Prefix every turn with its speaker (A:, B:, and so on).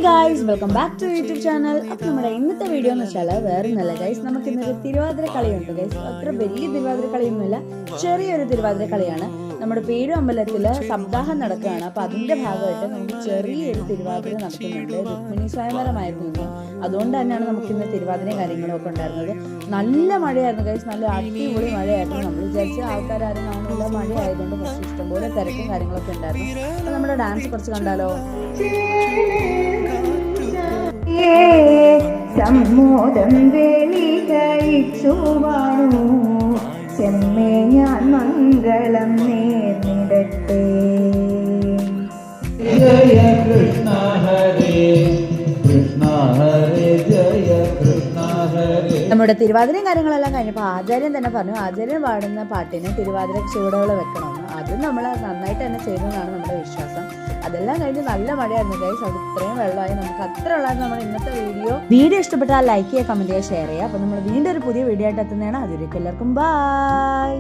A: Guys, welcome back to YouTube channel. അപ്പോൾ നമ്മുടെ ഇന്നത്തെ വീഡിയോ എന്ന് വെച്ചാൽ വേറെ ഒന്നല്ല ഗൈസ്, നമുക്ക് ഇന്നൊരു തിരുവാതിര കളിയുണ്ട് ഗൈസ്. അത്ര വലിയ തിരുവാതിര കളിയൊന്നുമില്ല, ചെറിയൊരു തിരുവാതിര കളിയാണ്. നമ്മുടെ പേരും അമ്പലത്തിൽ സപ്താഹം നടക്കുകയാണ്. അപ്പോൾ അതിൻ്റെ ഭാഗമായിട്ട് നമുക്ക് ചെറിയൊരു തിരുവാതിര നടത്തുന്നുണ്ട്. രുക്മിണി സ്വയംവരമായിരുന്നു ഇന്ന്, അതുകൊണ്ട് തന്നെയാണ് നമുക്ക് ഇന്ന് തിരുവാതിരയും കാര്യങ്ങളും ഒക്കെ ഉണ്ടായിരുന്നത്. നല്ല മഴയായിരുന്നു ഗൈസ്, നല്ല അടിപൊളി മഴയായിരുന്നു. നമ്മൾ വിചാരിച്ച ആൾക്കാരും കാണുന്നില്ല, മഴയായതുകൊണ്ട് കുറച്ച് ഇഷ്ടംപോലെ തിരക്കും കാര്യങ്ങളൊക്കെ ഉണ്ടായിരുന്നു. അപ്പോൾ നമ്മുടെ ഡാൻസ് കുറച്ച് കണ്ടാലോ?
B: സമ്മോദം വേളി കഴിച്ചു വാണു ചെമ്മേ ഞാൻ മംഗളം നേർന്നിടട്ടെ.
C: ജയ കൃഷ്ണ ഹരേ കൃഷ്ണ ഹരേ ജയ കൃഷ്ണ ഹരേ.
A: നമ്മുടെ തിരുവാതിരയും കാര്യങ്ങളെല്ലാം കഴിഞ്ഞപ്പോൾ ആചാര്യൻ തന്നെ പറഞ്ഞു, ആചാര്യൻ പാടുന്ന പാട്ടിന് തിരുവാതിര ചുവടുകൾ വെക്കണമെന്ന്. അത് നമ്മൾ നന്നായിട്ട് തന്നെ ചെയ്യുന്നതാണ് നമ്മുടെ വിശ്വാസം. അതെല്ലാം കഴിഞ്ഞ് നല്ല മഴയായിരുന്നു ഗൈസ്, അത് ഇത്രയും വെള്ളമായി. നമുക്ക് അത്ര ഉള്ളായിരുന്നു നമ്മുടെ ഇന്നത്തെ വീഡിയോ ഇഷ്ടപ്പെട്ടാൽ ലൈക്ക് ചെയ്യുക, കമന്റ് ചെയ്യുക, ഷെയർ ചെയ്യുക. അപ്പോൾ നമ്മൾ വീണ്ടും ഒരു പുതിയ വീഡിയോ ആയിട്ട് എത്തുന്നതാണ്. അതുവരേക്കും എല്ലാവർക്കും ബൈ.